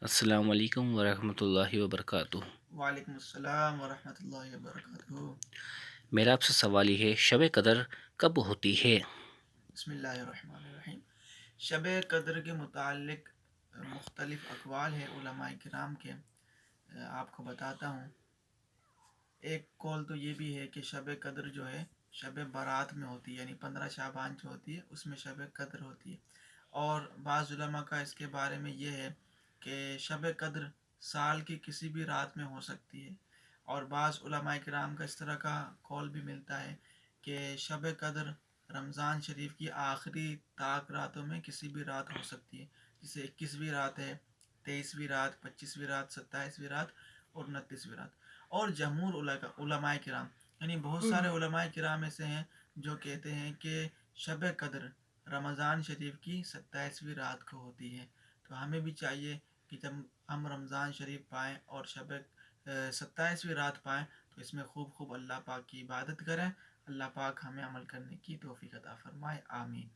السلام علیکم ورحمۃ اللہ وبرکاتہ۔ وعلیکم السلام ورحمۃ اللہ وبرکاتہ۔ میرا آپ سے سوال یہ ہے، شب قدر کب ہوتی ہے؟ بسم اللہ الرحمن الرحیم۔ شب قدر کے متعلق مختلف اقوال ہے علماء کرام کے، آپ کو بتاتا ہوں۔ ایک قول تو یہ بھی ہے کہ شب قدر جو ہے شب برات میں ہوتی ہے، یعنی 15 شعبان جو ہوتی ہے اس میں شب قدر ہوتی ہے۔ اور بعض علماء کا اس کے بارے میں یہ ہے کہ شب قدر سال کی کسی بھی رات میں ہو سکتی ہے، اور بعض علماء کرام کا اس طرح کا قول بھی ملتا ہے کہ شب قدر رمضان شریف کی آخری طاق راتوں میں کسی بھی رات ہو سکتی ہے، جسے 21ویں رات ہے، 23ویں رات، 25ویں رات، 27ویں رات اور 29ویں رات۔ اور جمہور علماء کرام، یعنی بہت سارے علماء کرام ایسے ہیں جو کہتے ہیں کہ شب قدر رمضان شریف کی 27ویں رات کو ہوتی ہے۔ تو ہمیں بھی چاہیے کہ جب ہم رمضان شریف پائیں اور شب 27ویں رات پائیں تو اس میں خوب خوب اللہ پاک کی عبادت کریں۔ اللہ پاک ہمیں عمل کرنے کی توفیق عطا فرمائے، آمین۔